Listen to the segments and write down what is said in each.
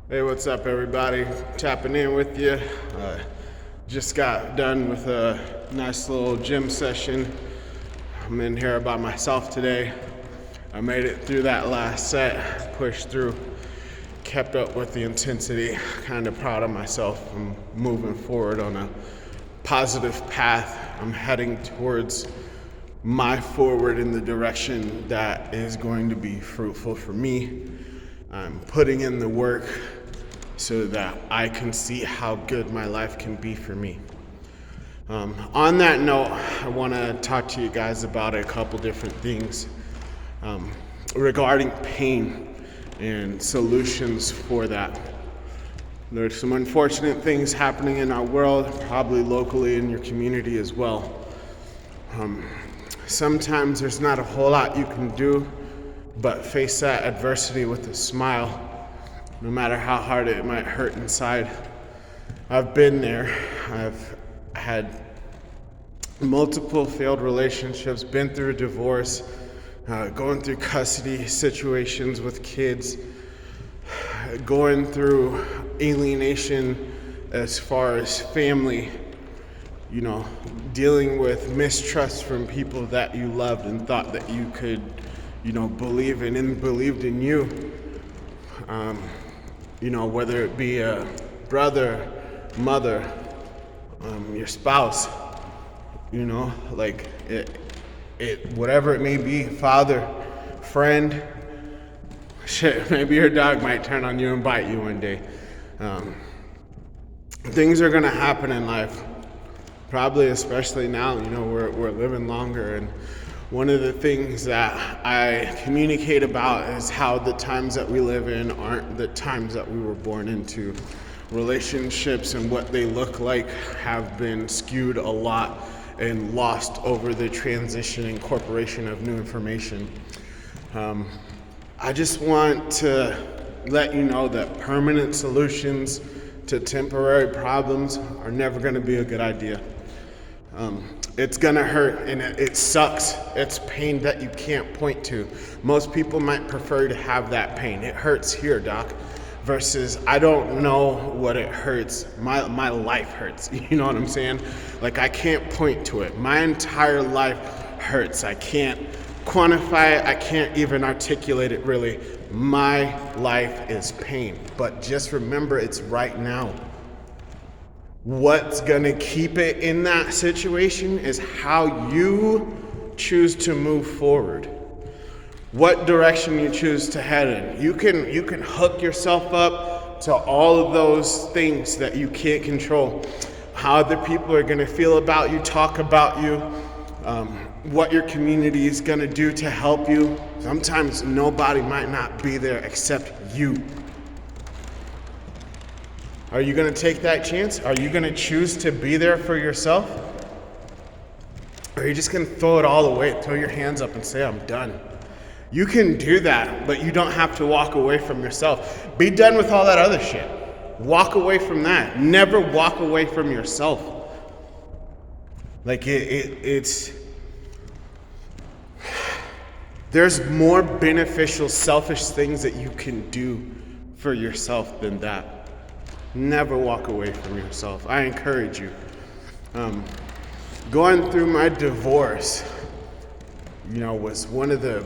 Hey, what's up, everybody? Tapping in with you. Just got done with a nice little gym session. I'm in here by myself today. I made it through that last set, pushed through, kept up with the intensity. Kind of proud of myself. I'm moving forward on a positive path. I'm heading towards my forward in the direction that is going to be fruitful for me. I'm putting in the work so that I can see how good my life can be for me. On that note, I want to talk to you guys about a couple different things regarding pain and solutions for that. There's some unfortunate things happening in our world, probably locally in your community as well. Sometimes there's not a whole lot you can do but face that adversity with a smile, no matter how hard it might hurt inside. I've been there. I've had multiple failed relationships, been through a divorce, going through custody situations with kids, going through alienation as far as family, dealing with mistrust from people that you loved and thought that you could believe in and believed in you. Whether it be a brother, mother, your spouse, whatever it may be, father, friend, shit, maybe your dog might turn on you and bite you one day. Things are gonna happen in life, probably especially now, we're living longer, and one of the things that I communicate about is how the times that we live in aren't the times that we were born into. Relationships and what they look like have been skewed a lot and lost over the transition and incorporation of new information. I just want to let you know that permanent solutions to temporary problems are never going to be a good idea. It's gonna hurt and it sucks. It's pain that you can't point to. Most people might prefer to have that pain. It hurts here, doc, versus I don't know what it hurts. My life hurts. You know what I'm saying? Like, I can't point to it. My entire life hurts. I can't quantify it. I can't even articulate it really. My life is pain. But just remember, it's right now. What's gonna keep it in that situation is how you choose to move forward. What direction you choose to head in. You can hook yourself up to all of those things that you can't control. How other people are gonna feel about you, talk about you, what your community is gonna do to help you. Sometimes nobody might not be there except you. Are you going to take that chance? Are you going to choose to be there for yourself? Or are you just going to throw it all away, throw your hands up and say, I'm done? You can do that, but you don't have to walk away from yourself. Be done with all that other shit. Walk away from that. Never walk away from yourself. There's more beneficial, selfish things that you can do for yourself than that. Never walk away from yourself. I encourage you. Going through my divorce, was one of the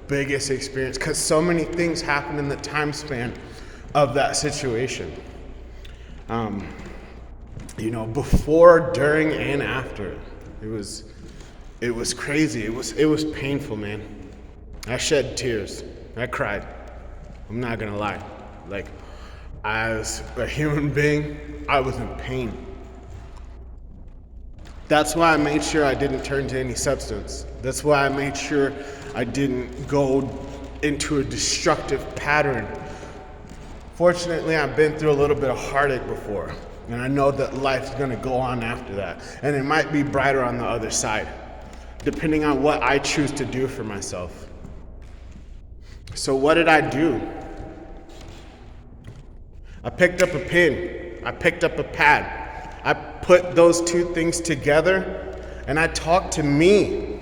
biggest experiences because so many things happened in the time span of that situation. Before, during, and after. It was crazy. It was painful, man. I shed tears. I cried. I'm not gonna lie. As a human being, I was in pain. That's why I made sure I didn't turn to any substance. That's why I made sure I didn't go into a destructive pattern. Fortunately, I've been through a little bit of heartache before, and I know that life's gonna go on after that, and it might be brighter on the other side, depending on what I choose to do for myself. So what did I do? I picked up a pen, I picked up a pad, I put those two things together, and I talked to me.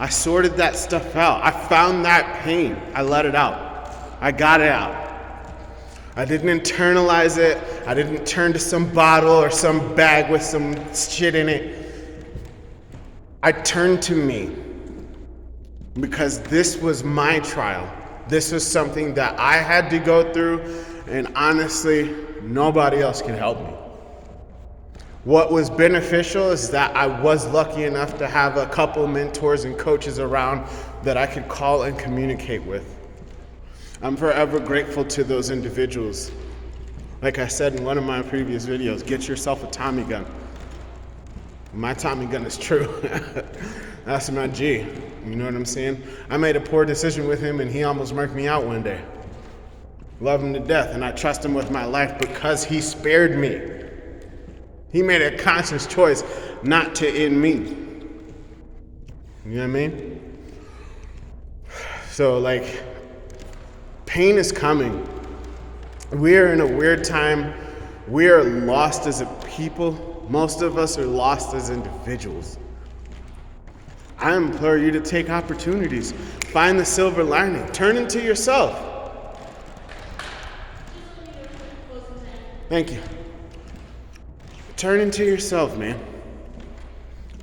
I sorted that stuff out. I found that pain. I let it out. I got it out. I didn't internalize it. I didn't turn to some bottle or some bag with some shit in it. I turned to me because this was my trial. This was something that I had to go through, and honestly, nobody else can help me. What was beneficial is that I was lucky enough to have a couple mentors and coaches around that I could call and communicate with. I'm forever grateful to those individuals. Like I said in one of my previous videos, get yourself a Tommy gun. My Tommy gun is true. That's my G. You know what I'm saying? I made a poor decision with him and he almost murked me out one day. Love him to death, and I trust him with my life because he spared me. He made a conscious choice not to end me. You know what I mean? So like, pain is coming. We are in a weird time. We are lost as a people. Most of us are lost as individuals. I implore you to take opportunities. Find the silver lining. Turn into yourself. Thank you. Turn into yourself, man.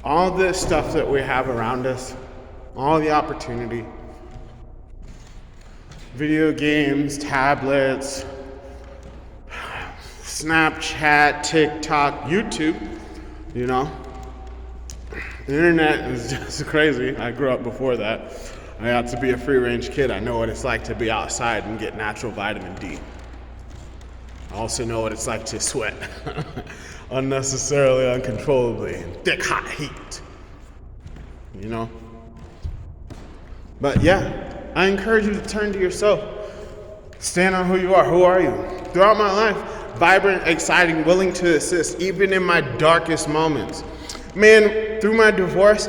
All this stuff that we have around us, all the opportunity, video games, tablets, Snapchat, TikTok, YouTube, you know. The internet is just crazy. I grew up before that. I got to be a free-range kid. I know what it's like to be outside and get natural vitamin D. I also know what it's like to sweat unnecessarily, uncontrollably, in thick, hot heat. You know? But yeah, I encourage you to turn to yourself. Stand on who you are. Who are you? Throughout my life, vibrant, exciting, willing to assist, even in my darkest moments. Man, through my divorce,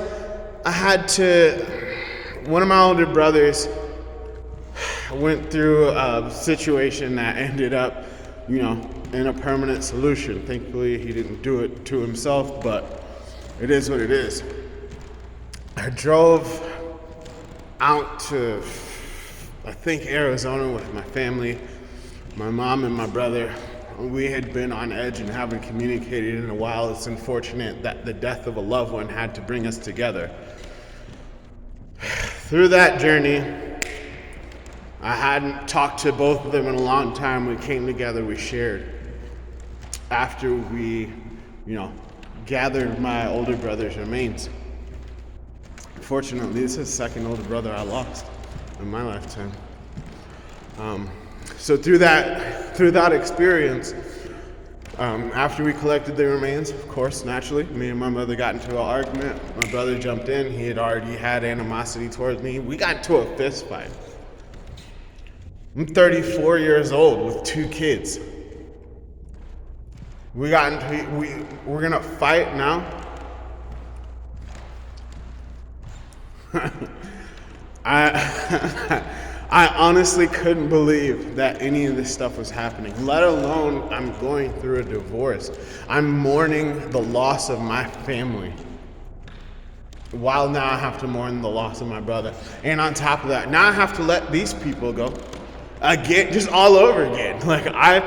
one of my older brothers went through a situation that ended up, you know, in a permanent solution. Thankfully, he didn't do it to himself, but it is what it is. I drove out to, I think, Arizona with my family, my mom and my brother. We had been on edge and haven't communicated in a while. It's unfortunate that the death of a loved one had to bring us together. Through that journey, I hadn't talked to both of them in a long time. We came together, we shared. After we, you know, gathered my older brother's remains. Fortunately, this is the second older brother I lost in my lifetime. So through that experience, after we collected the remains, of course, naturally, me and my mother got into an argument. My brother jumped in. He had already had animosity towards me. We got into a fist fight. I'm 34 years old with 2 kids. We're gonna fight now. I honestly couldn't believe that any of this stuff was happening, let alone I'm going through a divorce. I'm mourning the loss of my family, while now I have to mourn the loss of my brother. And on top of that, now I have to let these people go again, just all over again. Like I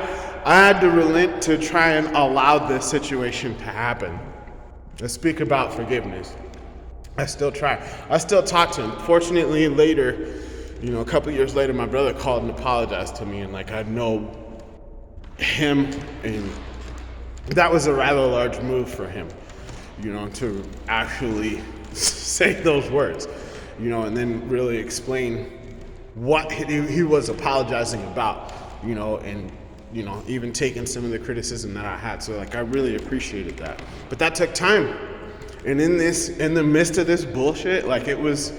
had to relent to try and allow this situation to happen. Let's speak about forgiveness. I still try. I still talk to him. Fortunately, later, you know, a couple years later, my brother called and apologized to me, and like I know him, and that was a rather large move for him, you know, to actually say those words, you know, and then really explain what he was apologizing about, you know, and, you know, even taking some of the criticism that I had. So like I really appreciated that. But that took time. And in the midst of this bullshit, like it was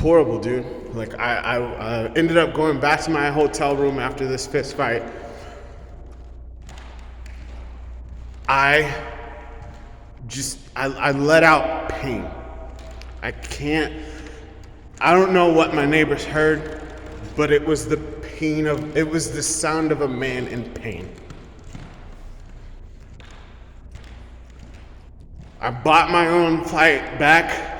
horrible, dude. Like I ended up going back to my hotel room after this fist fight. I let out pain. I don't know what my neighbors heard, but it was the sound of a man in pain. I bought my own flight back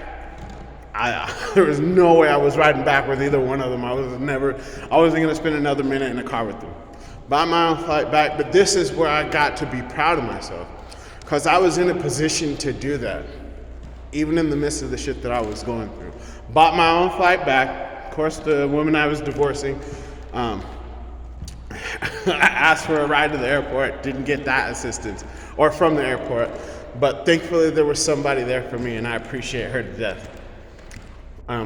There was no way I was riding back with either one of them. I wasn't gonna spend another minute in the car with them. Bought my own flight back, but this is where I got to be proud of myself, because I was in a position to do that, even in the midst of the shit that I was going through. Bought my own flight back. Of course, the woman I was divorcing, I asked for a ride to the airport, didn't get that assistance, or from the airport, but thankfully there was somebody there for me, and I appreciate her to death. I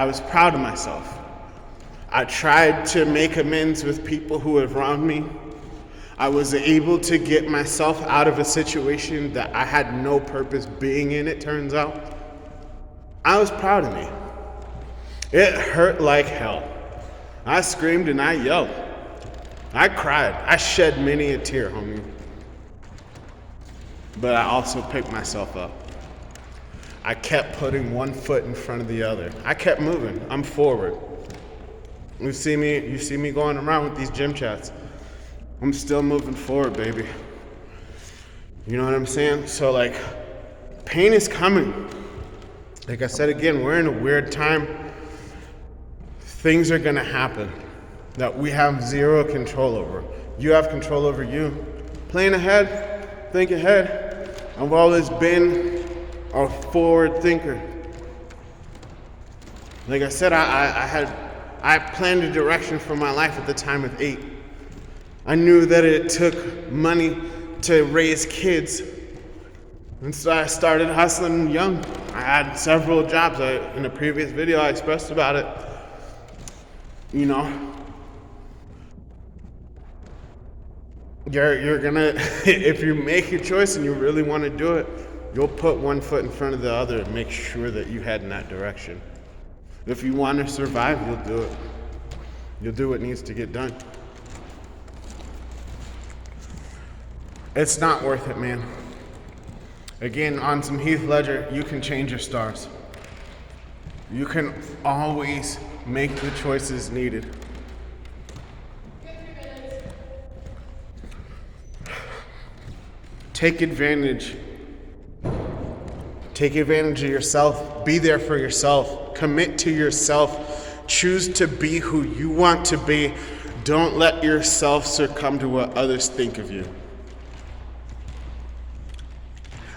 was proud of myself. I tried to make amends with people who had wronged me. I was able to get myself out of a situation that I had no purpose being in, it turns out. I was proud of me. It hurt like hell. I screamed and I yelled. I cried. I shed many a tear, homie. But I also picked myself up. I kept putting one foot in front of the other. I kept moving. I'm forward. You see me going around with these gym chats. I'm still moving forward, baby. You know what I'm saying? So like, pain is coming. Like I said again, we're in a weird time. Things are gonna happen that we have zero control over. You have control over you. Plan ahead, think ahead. I've always been a forward thinker. Like I said, I planned a direction for my life at the time of 8. I knew that it took money to raise kids. And so I started hustling young. I had several jobs. In a previous video, I expressed about it. You know, you're gonna, if you make your choice and you really want to do it, you'll put one foot in front of the other and make sure that you head in that direction. If you want to survive, you'll do it. You'll do what needs to get done. It's not worth it, man. Again, on some Heath Ledger, you can change your stars. You can always make the choices needed. Take advantage. Take advantage of yourself. Be there for yourself. Commit to yourself. Choose to be who you want to be. Don't let yourself succumb to what others think of you.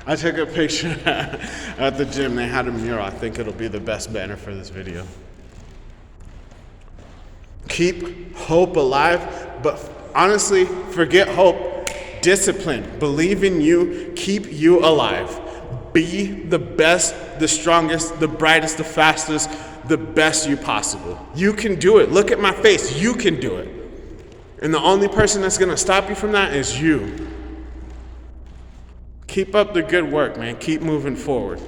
I took a picture at the gym. They had a mural. I think it'll be the best banner for this video. Keep hope alive, but honestly, forget hope. Discipline. Believe in you. Keep you alive. Be the best, the strongest, the brightest, the fastest, the best you possible. You can do it. Look at my face. You can do it. And the only person that's going to stop you from that is you. Keep up the good work, man. Keep moving forward.